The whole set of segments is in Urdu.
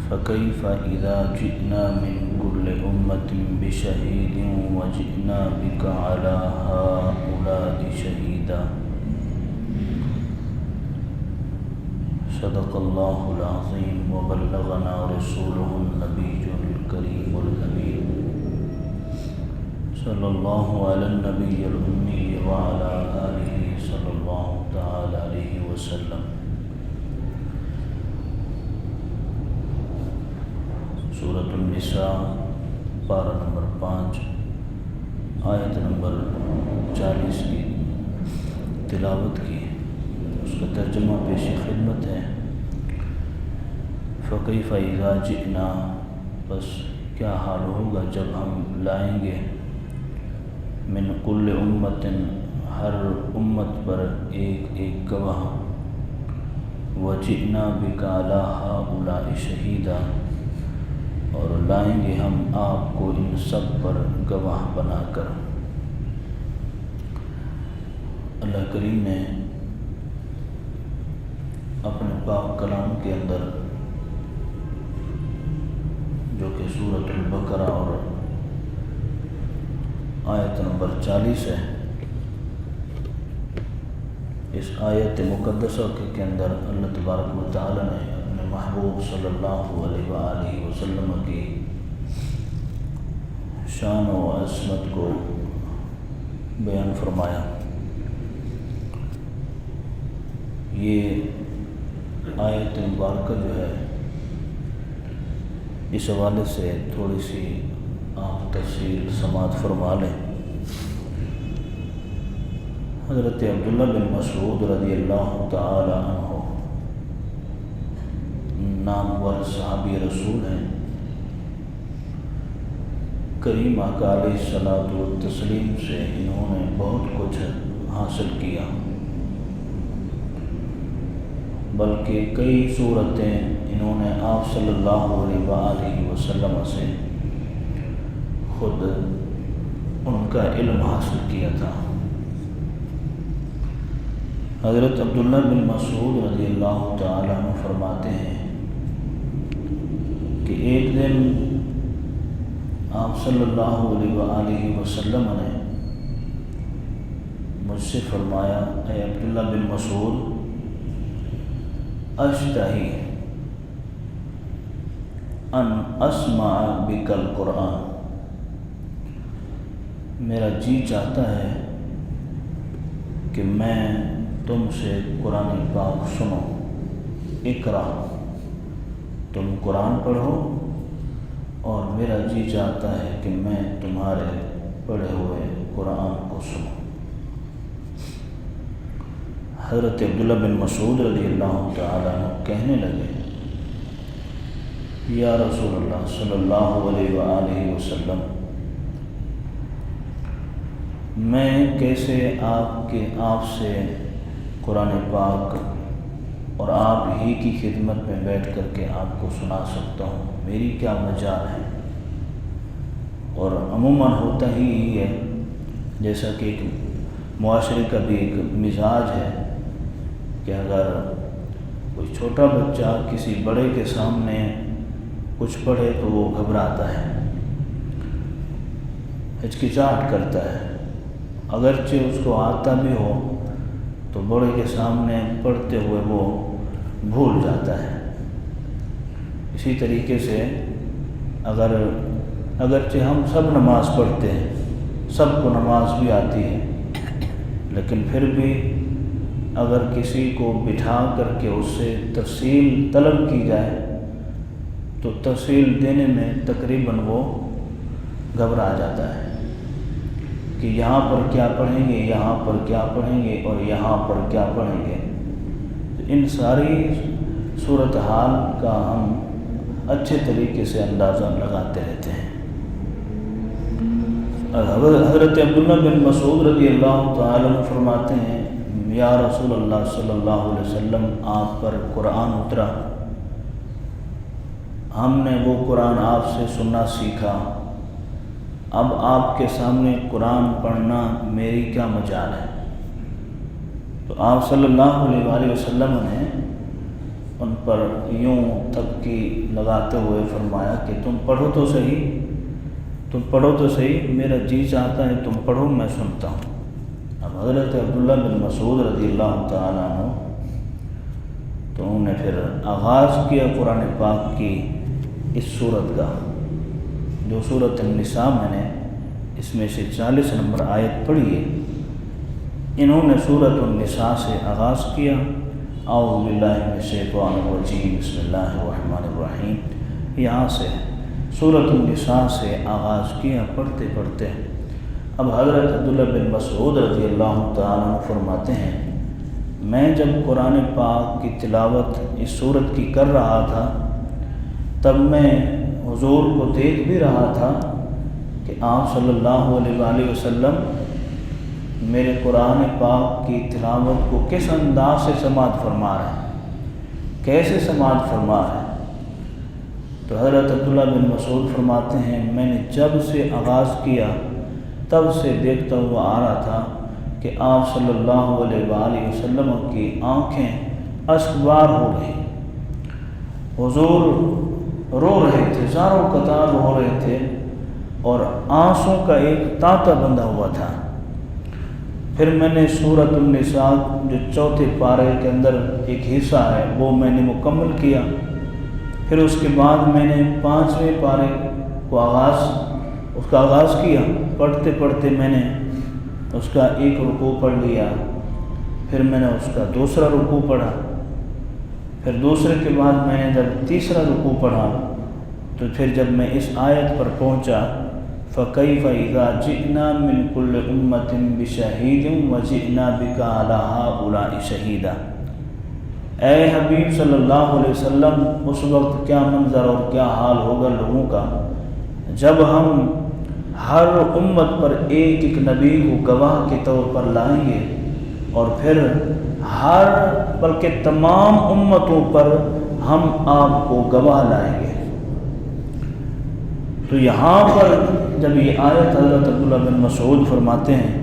فكيف إذا جئنا من كل أمة بشهيد وجئنا بك على هؤلاء شهيدا صدق الله العظيم وبلغنا رسوله النبي الكريم الأمين صلى الله على النبي الأمي وعلى آله صلى الله تعالى عليه وسلم۔ سورۃ النساء پارہ نمبر 5 آیت نمبر 40 کی تلاوت کی، اس کا ترجمہ پیش خدمت ہے۔ فَكَيْفَ إِذَا جِئْنَا، بس کیا حال ہوگا جب ہم لائیں گے، من کل امت، ہر امت پر ایک ایک گواہ، وَجِئْنَا بِكَ عَلَىٰ هَٰؤُلَاءِ شَهِيدًا، اور لائیں گے ہم آپ کو ان سب پر گواہ بنا کر۔ اللہ کریم نے اپنے پاک کلام کے اندر، جو کہ سورۃ البقرہ اور آیت نمبر 40 ہے، اس آیت مقدسہ کے اندر اللہ تبارک و تعالی نے اپنے محبوب صلی اللہ علیہ وآلہ وسلم کی شان و عظمت کو بیان فرمایا۔ یہ آیت مبارکہ جو ہے، اس حوالے سے تھوڑی سی آپ تفصیل سماعت فرما لیں۔ حضرت عبداللہ بن مسعود رضی اللہ تعالی عنہ نامور صحابی رسول ہیں، کریم آقا علیہ الصلوۃ والتسلیم سے انہوں نے بہت کچھ حاصل کیا، بلکہ کئی صورتیں انہوں نے آپ صلی اللہ علیہ وآلہ وسلم سے خود ان کا علم حاصل کیا تھا۔ حضرت عبداللہ بن مسعود رضی اللہ تعالیٰ عنہ فرماتے ہیں کہ ایک دن آپ صلی اللہ علیہ وآلہ وسلم نے مجھ سے فرمایا، اے عبداللہ بن مسعود، اشتہی ان اسمع بک القرآن، میرا جی چاہتا ہے کہ میں تم سے قرآن پاک سنوں۔ اقرا، تم قرآن پڑھو، اور میرا جی چاہتا ہے کہ میں تمہارے پڑھے ہوئے قرآن کو سنوں۔ حضرت عبداللہ بن مسعود رضی اللہ تعالیٰ عنہ کہنے لگے، یا رسول اللہ صلی اللہ علیہ وآلہ وسلم، میں کیسے آپ سے قرآن پاک اور آپ ہی کی خدمت میں بیٹھ کر کے آپ کو سنا سکتا ہوں، میری کیا مجال ہے؟ اور عموماً ہوتا ہی ہے، جیسا کہ ایک معاشرے کا بھی ایک مزاج ہے کہ اگر کوئی چھوٹا بچہ کسی بڑے کے سامنے کچھ پڑھے تو وہ گھبراتا ہے، ہچکچاہٹ کرتا ہے، اگرچہ اس کو آتا بھی ہو تو بڑے کے سامنے پڑھتے ہوئے وہ بھول جاتا ہے۔ اسی طریقے سے اگرچہ ہم سب نماز پڑھتے ہیں، سب کو نماز بھی آتی ہے، لیکن پھر بھی اگر کسی کو بٹھا کر کے اس سے تفصیل طلب کی جائے تو تفصیل دینے میں تقریباً وہ گھبرا جاتا ہے کہ یہاں پر کیا پڑھیں گے، یہاں پر کیا پڑھیں گے، اور یہاں پر کیا پڑھیں گے۔ ان ساری صورتحال کا ہم اچھے طریقے سے اندازہ لگاتے رہتے ہیں۔ حضرت عبداللہ بن مسعود رضی اللہ تعالیٰ عنہ فرماتے ہیں، یا رسول اللہ صلی اللہ علیہ وسلم، آپ پر قرآن اترا، ہم نے وہ قرآن آپ سے سننا سیکھا، اب آپ کے سامنے قرآن پڑھنا میری کیا مجال ہے؟ تو آپ صلی اللہ علیہ وآلہ وسلم نے ان پر یوں تھپکی لگاتے ہوئے فرمایا کہ تم پڑھو تو صحیح، میرا جی چاہتا ہے تم پڑھو، میں سنتا ہوں۔ اب حضرت عبداللہ بن مسعود رضی اللہ تعالیٰ عنہ تو انہوں نے پھر آغاز کیا قرآن پاک کی اس صورت کا، جو سورۃ النساء میں نے اس میں سے 40 نمبر آیت پڑھی ہے۔ انہوں نے سورۃ النساء سے آغاز کیا، اعوذ باللہ من الشیطان الرجیم بسم اللہ الرحمن الرحیم، یہاں سے سورۃ النساء سے آغاز کیا پڑھتے پڑھتے۔ اب حضرت عبداللہ بن مسعود رضی اللہ تعالیٰ عنہ فرماتے ہیں، میں جب قرآن پاک کی تلاوت اس سورت کی کر رہا تھا تب میں حضور کو دیکھ بھی رہا تھا کہ آپ صلی اللہ علیہ وآلہ وسلم میرے قرآن پاک کی تلاوت کو کس انداز سے سماعت فرما رہے ہیں، کیسے سماعت فرما رہے ہیں۔ تو حضرت عبداللہ بن مسعود فرماتے ہیں، میں نے جب سے آغاز کیا تب سے دیکھتا ہوا آ رہا تھا کہ آپ صلی اللہ علیہ وآلہ وسلم کی آنکھیں اشکبار ہو رہی، حضور رو رہے تھے، زاروں قطار رو رہے تھے اور آنسوں کا ایک تانتا بندھا ہوا تھا۔ پھر میں نے سورۃ النساء جو چوتھے پارے کے اندر ایک حصہ ہے وہ میں نے مکمل کیا۔ پھر اس کے بعد میں نے 5ویں پارے کو اس کا آغاز کیا، پڑھتے پڑھتے میں نے اس کا ایک رکوع پڑھ لیا، پھر میں نے اس کا دوسرا رکوع پڑھا، پھر دوسرے کے بعد میں نے جب تیسرا رکوع پڑھا تو پھر جب میں اس آیت پر پہنچا فَكَيْفَ إِذَا جِئْنَا مِنْ كُلِّ أُمَّةٍ بِشَهِيدٍ وَجِئْنَا بِكَ عَلَىٰ هَٰؤُلَاءِ شَهِيدًا۔ اے حبیب صلی اللہ علیہ وسلم، اس وقت کیا منظر اور کیا حال ہوگا لوگوں کا جب ہم ہر امت پر ایک ایک نبی کو گواہ کے طور پر لائیں گے اور پھر بلکہ تمام امتوں پر ہم آپ کو گواہ لائیں گے۔ تو یہاں پر جب یہ آیت حضرت عبداللہ بن مسعود فرماتے ہیں،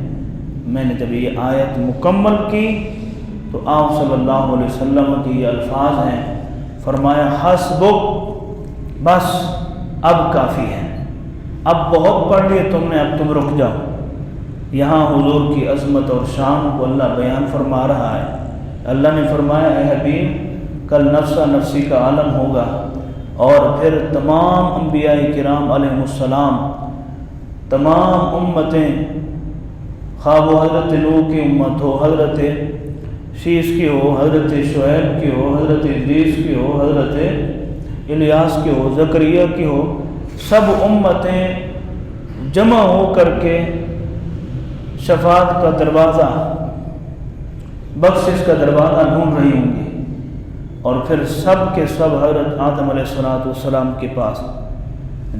میں نے جب یہ آیت مکمل کی تو آپ صلی اللہ علیہ وسلم کے یہ الفاظ ہیں، فرمایا حسبک، بس اب کافی ہے، اب بہت پڑھ لیے تم نے، اب تم رک جاؤ۔ یہاں حضور کی عظمت اور شان کو اللہ بیان فرما رہا ہے۔ اللہ نے فرمایا، اے حبیب کل نفسا نفسی کا عالم ہوگا اور پھر تمام انبیاء کرام علیہ السلام، تمام امتیں، خواہ وہ حضرت نوح کی امت ہو، حضرت شیش کی ہو، حضرت شعیب کی ہو، حضرت ادریس کی ہو، حضرت الیاس کی ہو، زکریا کی ہو، سب امتیں جمع ہو کر کے شفاعت کا دروازہ، بخشش کا دروازہ ڈھونڈ رہی ہوں گی، اور پھر سب کے سب حضرت آدم علیہ السلام کے پاس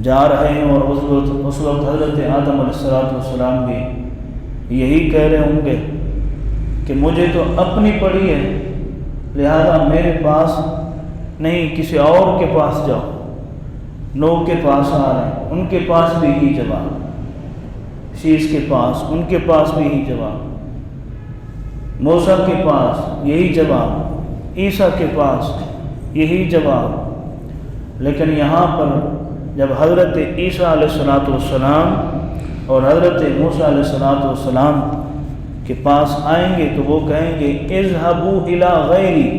جا رہے ہیں، اور اس وقت حضرت آدم علیہ السلام بھی یہی کہہ رہے ہوں گے کہ مجھے تو اپنی پڑی ہے، لہذا میرے پاس نہیں، کسی اور کے پاس جاؤ۔ نوح کے پاس آ رہے ہیں، ان کے پاس بھی یہی جواب، شیش کے پاس، ان کے پاس بھی یہی جواب، موسیٰ کے پاس یہی جواب، عیسیٰ کے پاس یہی جواب۔ لیکن یہاں پر جب حضرت عیسیٰ علیہ السلام اور حضرت موسیٰ علیہ السلام کے پاس آئیں گے تو وہ کہیں گے اذهبوا الی غیری،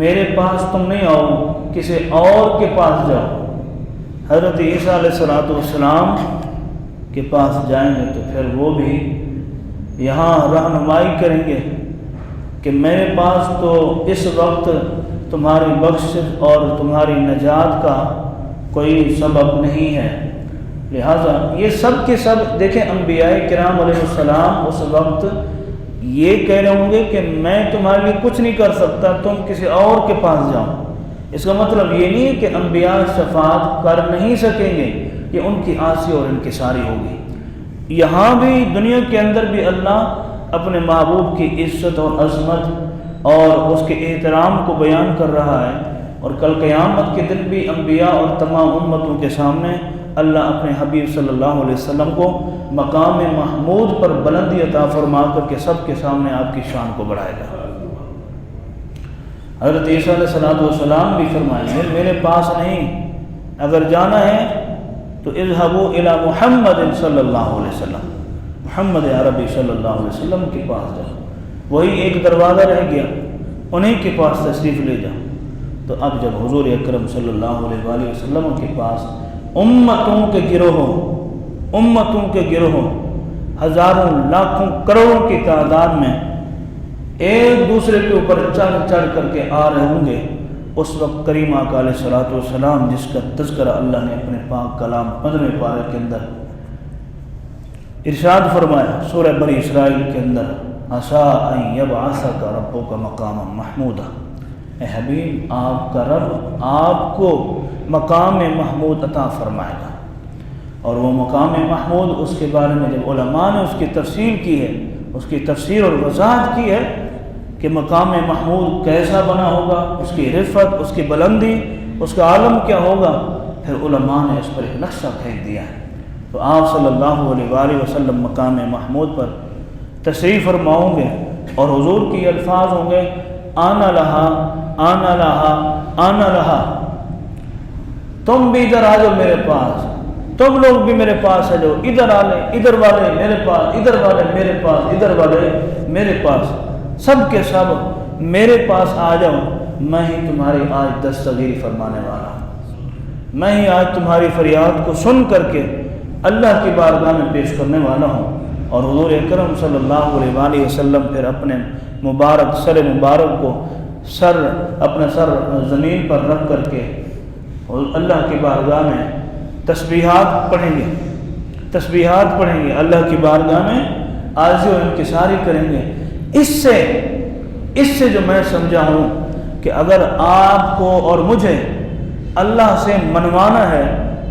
میرے پاس تم نہیں آؤ، کسی اور کے پاس جاؤ۔ حضرت عیسیٰ علیہ السلام کے پاس جائیں گے تو پھر وہ بھی یہاں رہنمائی کریں گے کہ میرے پاس تو اس وقت تمہاری بخشش اور تمہاری نجات کا کوئی سبب نہیں ہے، لہٰذا یہ سب کے سب دیکھیں، انبیاء کرام علیہ السلام اس وقت یہ کہہ رہے ہوں گے کہ میں تمہارے لیے کچھ نہیں کر سکتا، تم کسی اور کے پاس جاؤ۔ اس کا مطلب یہ نہیں ہے کہ انبیاء شفاعت کر نہیں سکیں گے، یہ ان کی عاجزی اور انکساری ہوگی۔ یہاں بھی دنیا کے اندر بھی اللہ اپنے محبوب کی عزت اور عظمت اور اس کے احترام کو بیان کر رہا ہے، اور کل قیامت کے دن بھی انبیاء اور تمام امتوں کے سامنے اللہ اپنے حبیب صلی اللہ علیہ وسلم کو مقام محمود پر بلندی عطا فرما کر کے سب کے سامنے آپ کی شان کو بڑھائے گا۔ حضرت عیسیٰ علیہ السلام بھی فرمائیں گے میرے پاس نہیں، اگر جانا ہے تو اذهبوا الی محمد صلی اللہ علیہ وسلم، محمد عربی صلی اللہ علیہ وسلم کے پاس جاؤ، وہی ایک دروازہ رہ گیا، انہیں کے پاس تشریف لے جاؤ۔ تو اب جب حضور اکرم صلی اللہ علیہ وآلہ وسلم کے پاس امتوں کے گروہوں ہزاروں لاکھوں کروڑوں کی تعداد میں ایک دوسرے کے اوپر چڑھ چڑھ کر کے آ رہے ہوں گے، اس وقت کریم آقا علیہ الصلوۃ والسلام جس کا تذکرہ اللہ نے اپنے پاک کلام 15ویں پارے کے اندر ارشاد فرمایا سورہ بنی اسرائیل کے اندر، عسیٰ ان یبعثک ربک مقاما محمودا، اے حبیب آپ کا رب آپ کو مقام محمود عطا فرمائے گا۔ اور وہ مقام محمود اس کے بارے میں جب علماء نے اس کی تفصیل کی ہے، اس کی تفسیر اور وضاحت کی ہے کہ مقام محمود کیسا بنا ہوگا، اس کی رفعت، اس کی بلندی، اس کا عالم کیا ہوگا، پھر علماء نے اس پر ایک نقشہ پھینک دیا ہے۔ تو آپ صلی اللہ علیہ وآلہ وسلم مقام محمود پر تشریف فرماؤں گے اور حضور کی الفاظ ہوں گے آنا لہا آنا لہا آنا لہا، تم بھی ادھر آ جاؤ میرے پاس، تم لوگ بھی میرے پاس آ جاؤ، ادھر آ لیں، ادھر والے میرے پاس، ادھر والے میرے پاس، ادھر والے میرے پاس، سب کے سب میرے پاس آ جاؤ، میں ہی تمہاری آج دستگیری فرمانے والا ہوں، میں ہی آج تمہاری فریاد کو سن کر کے اللہ کی بارگاہ میں پیش کرنے والا ہوں۔ اور حضور اکرم صلی اللہ علیہ وآلہ وسلم پھر اپنے مبارک سر مبارک کو اپنا سر زمین پر رکھ کر کے اللہ کی بارگاہ میں تسبیحات پڑھیں گے، اللہ کی بارگاہ میں عاجزی و انکساری کریں گے۔ اس سے جو میں سمجھا ہوں کہ اگر آپ کو اور مجھے اللہ سے منوانا ہے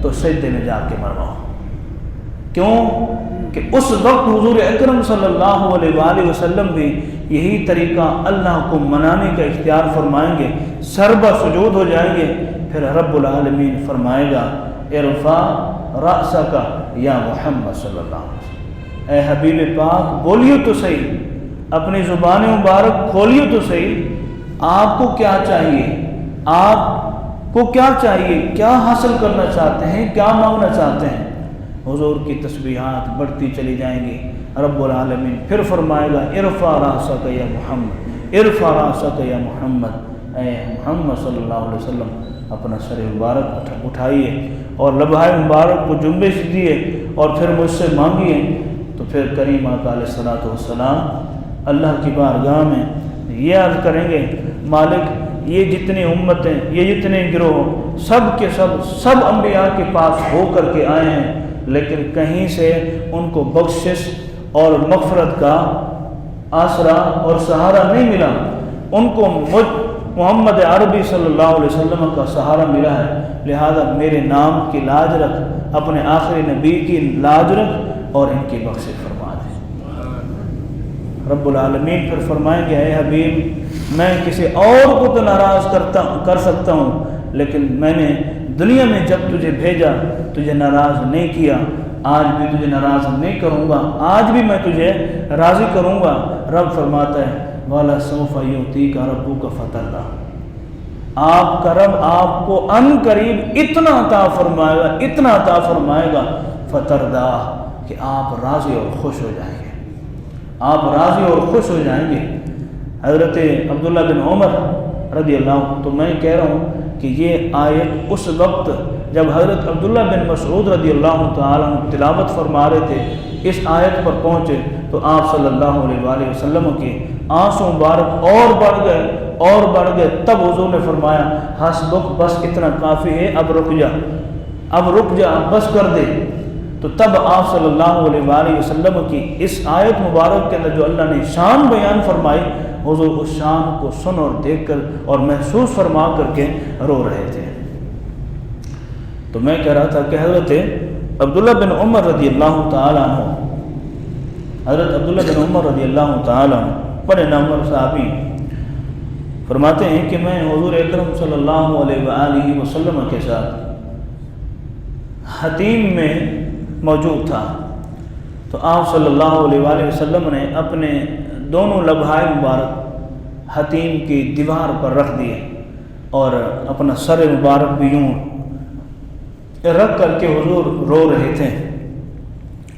تو سجدے میں جا کے منواؤ، کیوں کہ اس وقت حضور اکرم صلی اللہ علیہ وآلہ وسلم بھی یہی طریقہ اللہ کو منانے کا اختیار فرمائیں گے، سربہ سجود ہو جائیں گے، پھر رب العالمین فرمائے گا ارفع رأسک یا محمد صلی اللہ علیہ وسلم، اے حبیب پاک بولیو تو صحیح، اپنی زبان مبارک کھولیو تو صحیح، آپ کو کیا چاہیے، آپ کو کیا چاہیے، کیا حاصل کرنا چاہتے ہیں، کیا مانگنا چاہتے ہیں۔ حضور کی تسبیحات بڑھتی چلی جائیں گی، رب العالمین پھر فرمائے گا ارفع رأسک یا محمد، ارفع رأسک یا محمد، اے محمد صلی اللہ علیہ وسلم اپنا سر مبارک اٹھائیے اور لبہائے مبارک کو جنبش دیے اور پھر مجھ سے مانگیے۔ تو پھر کریم آقا علیہ الصلوۃ والسلام اللہ کی بارگاہ میں یہ عرض کریں گے مالک یہ جتنی امتیں، یہ جتنے گروہ سب کے سب انبیاء کے پاس ہو کر کے آئے ہیں، لیکن کہیں سے ان کو بخشش اور مغفرت کا آسرا اور سہارا نہیں ملا، ان کو محمد عربی صلی اللہ علیہ وسلم کا سہارا ملا ہے، لہذا میرے نام کی لاج رکھ، اپنے آخری نبی کی لاج رکھ اور ان کی بخشش فرما دے۔ رب العالمین پھر فرمائیں گے اے حبیب میں کسی اور کو تو ناراض کر سکتا ہوں، لیکن میں نے دنیا میں جب تجھے بھیجا تجھے ناراض نہیں کیا، آج بھی تجھے ناراض نہیں کروں گا، آج بھی میں تجھے راضی کروں گا۔ رب فرماتا ہے وَلَسَوْفَ يُعْطِيكَ رَبُّكَ فَتَرْضَىٰ، آپ کا رب آپ کو ان قریب اتنا عطا فرمائے گا فَتَرْضَىٰ کہ آپ راضی اور خوش ہو جائیں گے، آپ راضی اور خوش ہو جائیں گے۔ حضرت عبداللہ بن عمر رضی اللہ عنہ، تو میں کہہ رہا ہوں کہ یہ آیت اس وقت جب حضرت عبداللہ بن مسعود رضی اللہ تعالیٰ عنہ تلاوت فرما رہے تھے، اس آیت پر پہنچے تو آپ صلی اللہ علیہ وآلہ وسلم کے آنسو مبارک اور بڑھ گئے، تب حضور نے فرمایا حسبک، بس اتنا کافی ہے، اب رک جا بس کر دے۔ تو تب آپ صلی اللہ علیہ وآلہ وسلم کی اس آیت مبارک کے اندر جو اللہ نے شان بیان فرمائی، حضور اس شان کو سن اور دیکھ کر اور محسوس فرما کر کے رو رہے تھے۔ تو میں کہہ رہا تھا کہ حضرت عبداللہ بن عمر رضی اللہ تعالیٰ عنہ، حضرت عبداللہ بن عمر رضی اللہ تعالیٰ عنہ بڑے نامور صحابی، فرماتے ہیں کہ میں حضور اکرم صلی اللہ علیہ وآلہ وسلم کے ساتھ حتیم میں موجود تھا، تو آپ صلی اللہ علیہ وآلہ وسلم نے اپنے دونوں لبہائے مبارک حتیم کی دیوار پر رکھ دیے اور اپنا سر مبارک بھی یوں رکھ کر کے حضور رو رہے تھے۔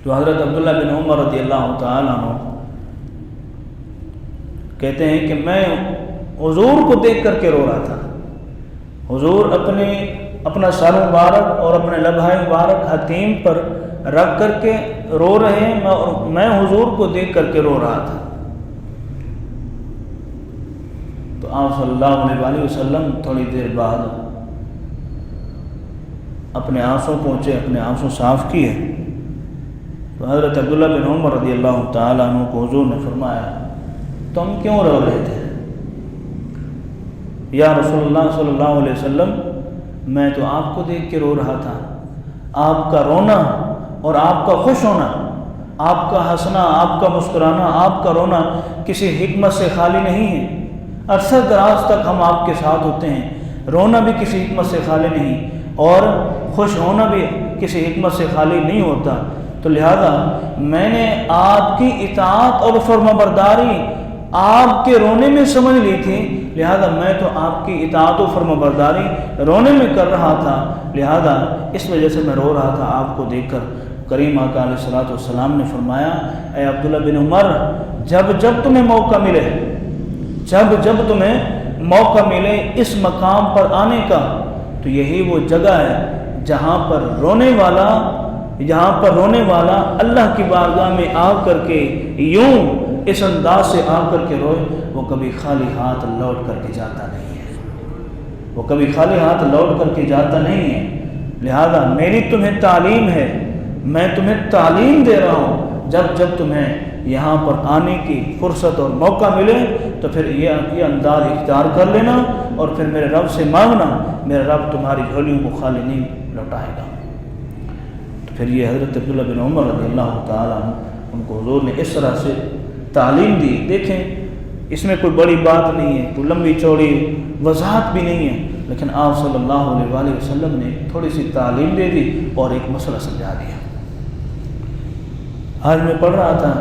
تو حضرت عبداللہ بن عمر رضی اللہ تعالیٰ عنہ کہتے ہیں کہ میں حضور کو دیکھ کر کے رو رہا تھا۔ حضور اپنا سر مبارک اور اپنے لبھہ مبارک حتیم پر رکھ کر کے رو رہے ہیں اور میں حضور کو دیکھ کر کے رو رہا تھا۔ تو آپ صلی اللہ علیہ وآلہ وسلم تھوڑی دیر بعد اپنے آنسوں پہنچے، اپنے آنسوں صاف کیے۔ تو حضرت عبداللہ بن عمر رضی اللہ تعالیٰ عنہ کو حضور نے فرمایا تم کیوں رو رہے تھے؟ یا رسول اللہ صلی اللہ علیہ وسلم میں تو آپ کو دیکھ کے رو رہا تھا۔ آپ کا رونا اور آپ کا خوش ہونا، آپ کا ہنسنا، آپ کا مسکرانا، آپ کا رونا کسی حکمت سے خالی نہیں ہے۔ عرصہ دراز تک ہم آپ کے ساتھ ہوتے ہیں، رونا بھی کسی حکمت سے خالی نہیں اور خوش ہونا بھی کسی حکمت سے خالی نہیں ہوتا۔ تو لہذا میں نے آپ کی اطاعت اور فرمانبرداری آپ کے رونے میں سمجھ لی تھی، لہذا میں تو آپ کی اطاعت و فرمانبرداری رونے میں کر رہا تھا، لہذا اس وجہ سے میں رو رہا تھا آپ کو دیکھ کر۔ کریم آقا علیہ الصلوۃ والسلام نے فرمایا اے عبداللہ بن عمر، جب تمہیں موقع ملے، جب تمہیں موقع ملے اس مقام پر آنے کا، تو یہی وہ جگہ ہے جہاں پر رونے والا اللہ کی بارگاہ میں آ کر کے یوں اس انداز سے آ کر کے روئے، وہ کبھی خالی ہاتھ لوٹ کر کے جاتا نہیں ہے، وہ کبھی خالی ہاتھ لوٹ کر کے جاتا نہیں ہے۔ لہذا میری تمہیں تعلیم ہے، میں تمہیں تعلیم دے رہا ہوں، جب تمہیں یہاں پر آنے کی فرصت اور موقع ملے تو پھر یہ انداز اختیار کر لینا اور پھر میرے رب سے مانگنا، میرا رب تمہاری جھولیوں کو خالی نہیں لوٹائے گا۔ تو پھر یہ حضرت عبداللہ بن عمر رضی اللہ تعالیٰ عنہ ان کو حضور نے اس طرح سے تعلیم دی۔ دیکھیں اس میں کوئی بڑی بات نہیں ہے، کوئی لمبی چوڑی وضاحت بھی نہیں ہے، لیکن آپ صلی اللہ علیہ وآلہ وسلم نے تھوڑی سی تعلیم دے دی اور ایک مسئلہ سمجھا دیا۔ آج میں پڑھ رہا تھا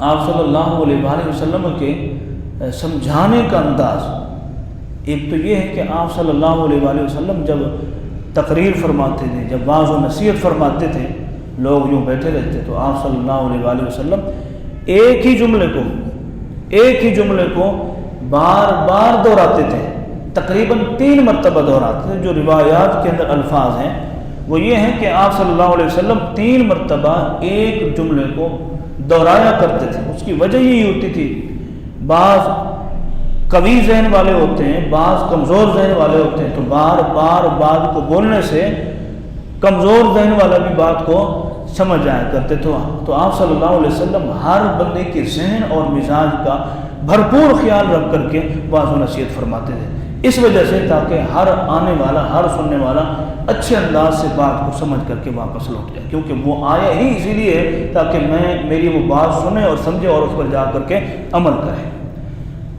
آپ صلی اللہ علیہ وآلہ وسلم کے سمجھانے کا انداز، ایک تو یہ ہے کہ آپ صلی اللہ علیہ وآلہ وسلم جب تقریر فرماتے تھے، جب واعظ و نصیحت فرماتے تھے، لوگ یوں بیٹھے رہتے تو آپ صلی اللہ علیہ وآلہ وسلم ایک ہی جملے کو بار بار دہراتے تھے، تقریباً 3 مرتبہ دہراتے تھے۔ جو روایات کے اندر الفاظ ہیں وہ یہ ہیں کہ آپ صلی اللہ علیہ وسلم 3 مرتبہ ایک جملے کو دہرایا کرتے تھے۔ اس کی وجہ یہی ہوتی تھی، بعض قوی ذہن والے ہوتے ہیں، بعض کمزور ذہن والے ہوتے ہیں، تو بار بار بات کو بولنے سے کمزور ذہن والا بھی بات کو سمجھ جایا کرتے تھے۔ تو آپ صلی اللہ علیہ وسلم ہر بندے کے ذہن اور مزاج کا بھرپور خیال رکھ کر کے واعظ و نصیحت فرماتے تھے، اس وجہ سے تاکہ ہر آنے والا، ہر سننے والا اچھے انداز سے بات کو سمجھ کر کے واپس لوٹ جائے، کیونکہ وہ آیا ہی اسی لیے تاکہ میری وہ بات سنے اور سمجھے اور اس پر جا کر کے عمل کرے۔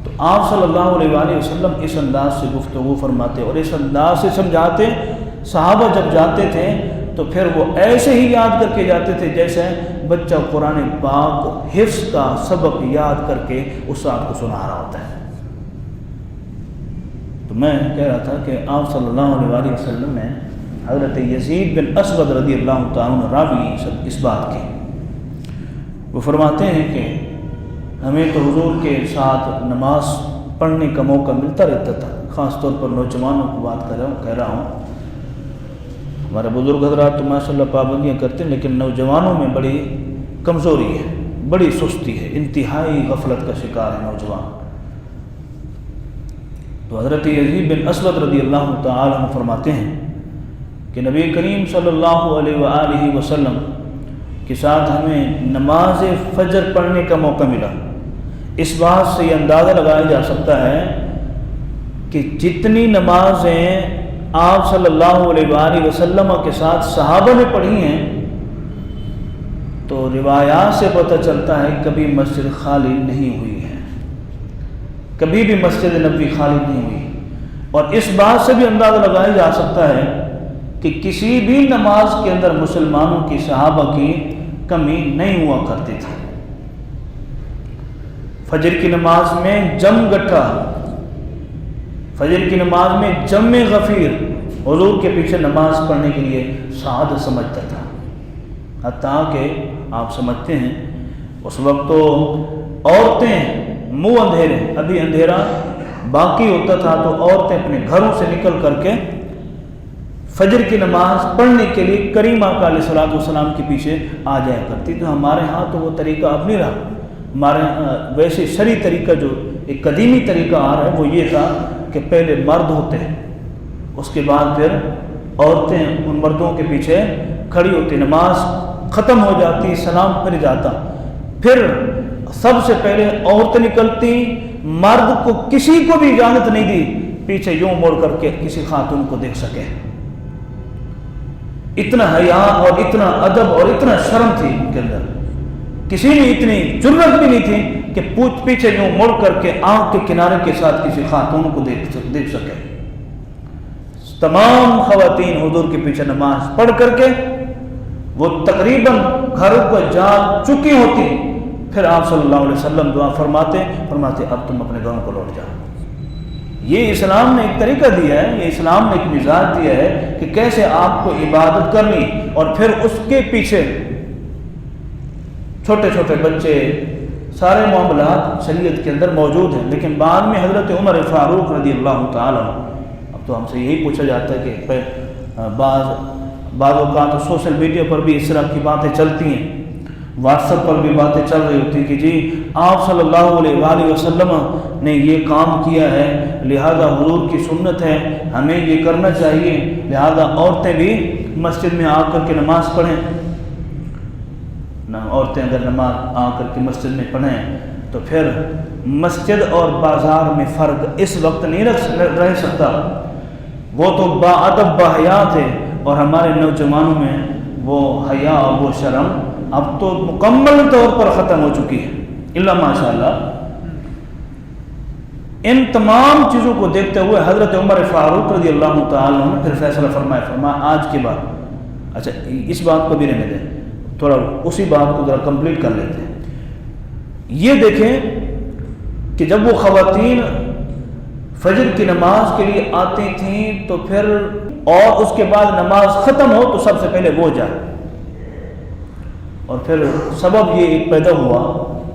تو آپ صلی اللہ علیہ وآلہ وسلم اس انداز سے گفتگو فرماتے اور اس انداز سے سمجھاتے۔ صحابہ جب جاتے تھے تو پھر وہ ایسے ہی یاد کر کے جاتے تھے جیسے بچہ قرآن پاک حفظ کا سبق یاد کر کے استاد کو سنا رہا ہوتا ہے۔ تو میں کہہ رہا تھا کہ آپ صلی اللہ علیہ وآلہ وسلم نے حضرت یزید بن اسود رضی اللہ تعالیٰ عنہ راوی اس بات کی، وہ فرماتے ہیں کہ ہمیں تو حضور کے ساتھ نماز پڑھنے کا موقع ملتا رہتا تھا، خاص طور پر نوجوانوں کو بات کہہ رہا ہوں۔ ہمارے بزرگ حضرات تو ماشاء اللہ پابندیاں کرتے ہیں، لیکن نوجوانوں میں بڑی کمزوری ہے، بڑی سستی ہے، انتہائی غفلت کا شکار ہے نوجوان۔ تو حضرت یزید بن اسود رضی اللہ تعالی عنہ فرماتے ہیں کہ نبی کریم صلی اللہ علیہ وآلہ وسلم کے ساتھ ہمیں نماز فجر پڑھنے کا موقع ملا۔ اس بات سے یہ اندازہ لگایا جا سکتا ہے کہ جتنی نمازیں آپ صلی اللہ علیہ وآلہ وسلم کے ساتھ صحابہ نے پڑھی ہیں، تو روایات سے پتہ چلتا ہے کبھی مسجد خالی نہیں ہوئی ہے، کبھی بھی مسجد نبوی خالی نہیں ہوئی۔ اور اس بات سے بھی اندازہ لگایا جا سکتا ہے کہ کسی بھی نماز کے اندر مسلمانوں کی، صحابہ کی کمی نہیں ہوا کرتی تھی۔ فجر کی نماز میں جم گٹھا، فجر کی نماز میں جم غفیر حضور کے پیچھے نماز پڑھنے کے لیے سعادت سمجھتا تھا، حتیٰ کہ آپ سمجھتے ہیں اس وقت تو عورتیں منہ اندھیرے، ابھی اندھیرا باقی ہوتا تھا تو عورتیں اپنے گھروں سے نکل کر کے فجر کی نماز پڑھنے کے لیے کریم آقا علیہ الصلوۃ والسلام کے پیچھے آ جایا کرتی۔ تو ہمارے ہاں تو وہ طریقہ اب نہیں رہا، ہمارے ویسے شرعی طریقہ جو ایک قدیمی طریقہ آ رہا ہے وہ یہ تھا کہ پہلے مرد ہوتے ہیں، اس کے بعد پھر عورتیں ان مردوں کے پیچھے کھڑی ہوتی، نماز ختم ہو جاتی، سلام پھر جاتا، پھر سب سے پہلے عورت نکلتی، مرد کو کسی کو بھی اجازت نہیں دی پیچھے یوں موڑ کر کے کسی خاتون کو دیکھ سکے۔ اتنا حیا اور اتنا ادب اور اتنا شرم تھی ان کے اندر، کسی نے اتنی جرت بھی نہیں تھی کہ پیچھے یوں مڑ کر کے آنکھ کے کنارے کے ساتھ کسی خاتون کو دیکھ سکے۔ تمام خواتین حضور کے پیچھے نماز پڑھ کر کے وہ تقریباً گھروں کو جا چکی ہوتی، پھر آپ صلی اللہ علیہ وسلم دعا فرماتے اب تم اپنے گھروں کو لوٹ جاؤ۔ یہ اسلام نے ایک طریقہ دیا ہے، یہ اسلام نے ایک مزاج دیا ہے کہ کیسے آپ کو عبادت کرنی، اور پھر اس کے پیچھے چھوٹے چھوٹے بچے، سارے معاملات شریعت کے اندر موجود ہیں۔ لیکن بعد میں حضرت عمر فاروق رضی اللہ تعالیٰ، اب تو ہم سے یہی پوچھا جاتا ہے کہ بعض اوقات تو سوشل میڈیا پر بھی اس طرح کی باتیں چلتی ہیں، واٹس ایپ پر بھی باتیں چل رہی ہوتی کہ جی آپ صلی اللہ علیہ وآلہ وسلم نے یہ کام کیا ہے، لہذا حضور کی سنت ہے، ہمیں یہ کرنا چاہیے، لہذا عورتیں بھی مسجد میں آ کر کے نماز پڑھیں نہ۔ عورتیں اگر نماز آ کر کے مسجد میں پڑھیں تو پھر مسجد اور بازار میں فرق اس وقت نہیں رہ سکتا، وہ تو با ادب با حیا تھے، اور ہمارے نوجوانوں میں وہ حیا اور وہ شرم اب تو مکمل طور پر ختم ہو چکی ہے، الا ماشاءاللہ۔ ان تمام چیزوں کو دیکھتے ہوئے حضرت عمر فاروق رضی اللہ تعالیٰ نے پھر فیصلہ فرمایا آج کے بعد، اچھا اس بات کو بھی رہنے دیں، تھوڑا اسی بات کو ذرا کمپلیٹ کر لیتے ہیں۔ یہ دیکھیں کہ جب وہ خواتین فجر کی نماز کے لیے آتی تھیں تو پھر اور اس کے بعد نماز ختم ہو تو سب سے پہلے وہ جائے، اور پھر سبب یہ ایک پیدا ہوا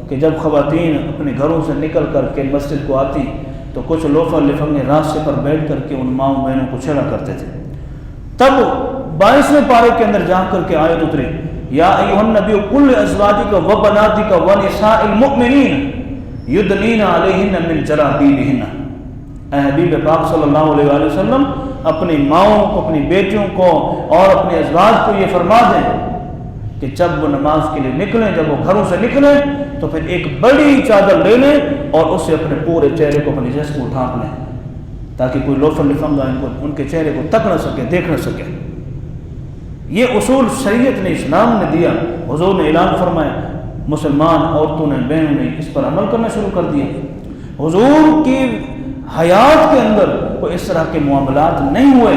کہ جب خواتین اپنے گھروں سے نکل کر کے مسجد کو آتی تو کچھ لوفر لفنگے راستے پر بیٹھ کر کے ان ماؤں بہنوں کو چھیڑا کرتے تھے۔ تب 22ویں پارے کے اندر جا کر کے آیت اتری، یا ایھا النبی قل لازواجک وبناتک ونساء المؤمنین یدنین علیہن من جلابیبہن۔ اے حبیب پاک صلی اللہ علیہ وآلہ وسلم اپنی ماؤں کو، اپنی بیٹیوں کو اور اپنے ازواج کو یہ فرما دیں کہ جب وہ نماز کے لیے نکلیں، جب وہ گھروں سے نکلیں تو پھر ایک بڑی چادر لے لیں اور اس سے اپنے پورے چہرے کو، اپنی جسم کو ڈھانپ لیں، تاکہ کوئی لوفر لفنگا ان کے چہرے کو تک نہ سکے، دیکھ نہ سکے۔ یہ اصول شریعت نے، اسلام نے دیا۔ حضور نے اعلان فرمایا، مسلمان عورتوں نے، بہنوں نے اس پر عمل کرنا شروع کر دیا۔ حضور کی حیات کے اندر کوئی اس طرح کے معاملات نہیں ہوئے۔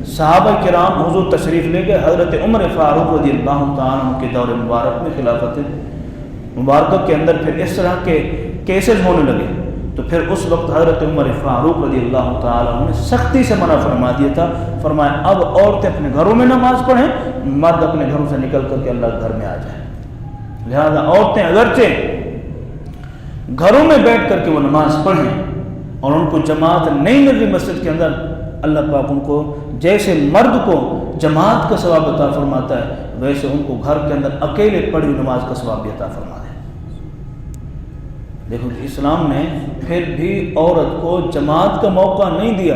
صحابہ کرام حضور تشریف لے گئے، حضرت عمر فاروق رضی اللہ تعالیٰ عنہ کے دور مبارک میں، خلافت مبارکہ کے اندر پھر اس طرح کے کیسز ہونے لگے، تو پھر اس وقت حضرت عمر فاروق رضی اللہ تعالیٰ عنہ نے سختی سے منع فرما دیا تھا، فرمایا اب عورتیں اپنے گھروں میں نماز پڑھیں، مرد اپنے گھروں سے نکل کر کے اللہ کے گھر میں آ جائیں۔ لہذا عورتیں اگرچہ گھروں میں بیٹھ کر کے وہ نماز پڑھیں اور ان کو جماعت نہیں مل رہی مسجد کے اندر، اللہ پاک ان کو جیسے مرد کو جماعت کا ثواب عطا فرماتا ہے، ویسے ان کو گھر کے اندر اکیلے پڑھی نماز کا ثواب بھی عطا فرما دے۔ دیکھو اسلام نے پھر بھی عورت کو جماعت کا موقع نہیں دیا،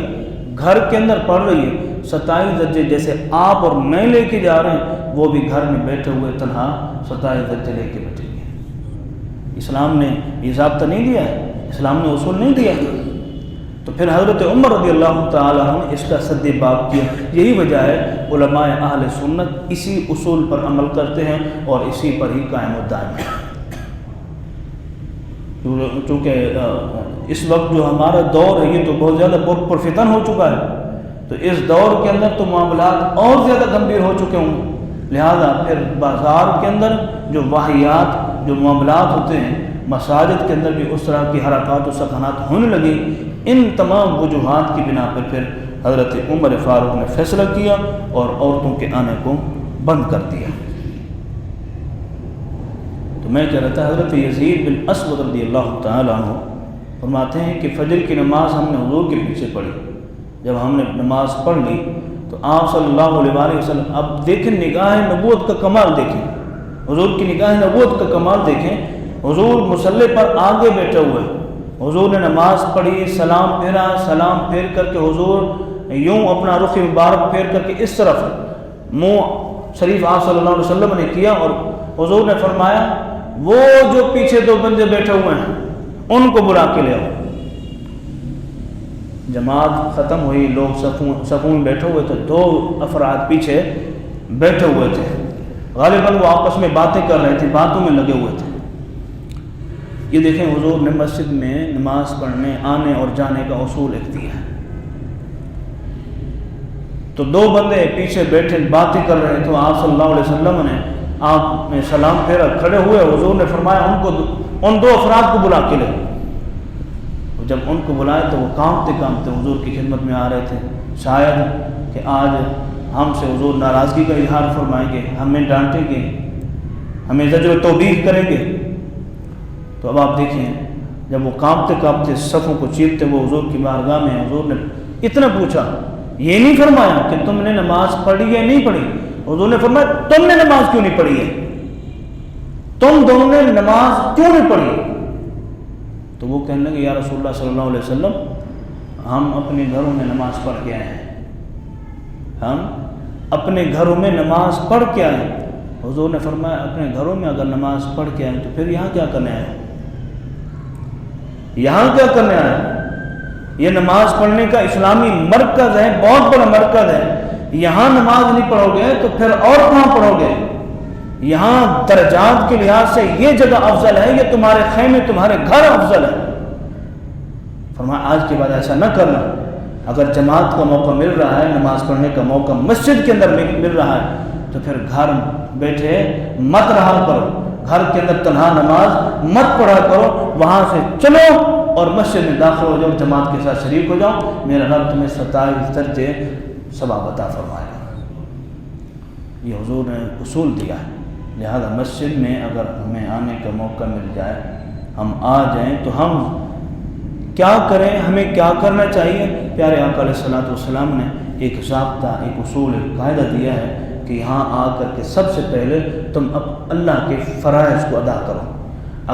گھر کے اندر پڑھ رہی ہے، 27 درجے جیسے آپ اور میں لے کے جا رہے ہیں، وہ بھی گھر میں بیٹھے ہوئے تنہا 27 درجے لے کے بیٹھے گے۔ اسلام نے یہ ضابطہ نہیں دیا ہے، اسلام نے اصول نہیں دیا۔ تو پھر حضرت عمر رضی اللہ تعالیٰ عنہ نے اس کا سد باب کیا۔ یہی وجہ ہے علماء اہل سنت اسی اصول پر عمل کرتے ہیں اور اسی پر ہی قائم و دائم ہیں۔ چونکہ اس وقت جو ہمارا دور ہے یہ تو بہت زیادہ پرفتن ہو چکا ہے، تو اس دور کے اندر تو معاملات اور زیادہ گمبھیر ہو چکے ہوں، لہذا پھر بازار کے اندر جو واحیات، جو معاملات ہوتے ہیں مساجد کے اندر بھی اس طرح کی حرکات و سکنات ہونے لگی۔ ان تمام وجوہات کی بنا پر پھر حضرت عمر فاروق نے فیصلہ کیا اور عورتوں کے آنے کو بند کر دیا۔ تو میں کہہ رہا تھا حضرت یزید بن اسود رضی اللہ تعالیٰ عنہ فرماتے ہیں کہ فجر کی نماز ہم نے حضور کے پیچھے پڑھی۔ جب ہم نے نماز پڑھ لی تو آپ صلی اللہ علیہ وآلہ وسلم، اب دیکھیں نگاہ نبوت کا کمال دیکھیں، حضور کی نگاہ نبوت کا کمال دیکھیں۔ حضور مصلی پر آگے بیٹھے ہوئے، حضور نے نماز پڑھی، سلام پھیرا، سلام پھیر کر کے حضور یوں اپنا رخ مبارک پھیر کر کے اس طرف منہ شریف آپ صلی اللہ علیہ وسلم نے کیا، اور حضور نے فرمایا وہ جو پیچھے دو بندے بیٹھے ہوئے ہیں ان کو بلا کے لے آؤ۔ جماعت ختم ہوئی، لوگ صفوں میں بیٹھے ہوئے تھے، دو افراد پیچھے بیٹھے ہوئے تھے، غالباً وہ آپس میں باتیں کر رہے تھے، باتوں میں لگے ہوئے تھے۔ یہ دیکھیں حضور نے مسجد میں نماز پڑھنے آنے اور جانے کا اصول ایک دیا ہے۔ تو دو بندے پیچھے بیٹھے باتیں کر رہے تھے، آپ صلی اللہ علیہ وسلم نے آپ نے سلام پھیرا، کھڑے ہوئے، حضور نے فرمایا ان دو افراد کو بلا کے لے۔ جب ان کو بلائے تو وہ کانپتے کانپتے حضور کی خدمت میں آ رہے تھے، شاید کہ آج ہم سے حضور ناراضگی کا اظہار فرمائیں گے، ہمیں ڈانٹیں گے، ہمیں زجر و توبیخ کریں گے۔ تو اب آپ دیکھیں جب وہ کانپتے کانپتے صفوں کو چیرتے وہ حضور کی بارگاہ میں، حضور نے اتنا پوچھا، یہ نہیں فرمایا کہ تم نے نماز پڑھی یا نہیں پڑھی، حضور نے فرمایا تم نے نماز کیوں نہیں پڑھی ہے، تم دونوں نے نماز کیوں نہیں پڑھی؟ تو وہ کہنے لگے یا رسول اللہ صلی اللہ علیہ وسلم، ہم اپنے گھروں میں نماز پڑھ کے آئے ہیں، ہم اپنے گھروں میں نماز پڑھ کے آئے ہیں۔ حضور نے فرمایا اپنے گھروں میں اگر نماز پڑھ کے آئے تو پھر یہاں کیا کرنے آئے؟ یہاں کیا کرنے آئے؟ یہ نماز پڑھنے کا اسلامی مرکز ہے، بہت بڑا مرکز ہے، یہاں نماز نہیں پڑھو گے تو پھر اور کہاں پڑھو گے؟ یہاں درجات کے لحاظ سے یہ جگہ افضل ہے، یہ تمہارے خیمے تمہارے گھر افضل ہے۔ فرمایا آج کے بعد ایسا نہ کرنا، اگر جماعت کا موقع مل رہا ہے، نماز پڑھنے کا موقع مسجد کے اندر مل رہا ہے تو پھر گھر بیٹھے مت رہا کرو، گھر کے اندر تنہا نماز مت پڑھا کرو، وہاں سے چلو اور مسجد میں داخل ہو جاؤ، جماعت کے ساتھ شریک ہو جاؤ، میرا رب تمہیں 27 درجے ثواب عطا فرمائے گا۔ یہ حضور نے اصول دیا ہے، لہذا مسجد میں اگر ہمیں آنے کا موقع مل جائے، ہم آ جائیں تو ہم کیا کریں، ہمیں کیا کرنا چاہیے؟ پیارے آقا علیہ الصلوۃ والسلام نے ایک ضابطہ، ایک اصول، ایک قاعدہ دیا ہے کہ یہاں آ کر کے سب سے پہلے تم اب اللہ کے فرائض کو ادا کرو۔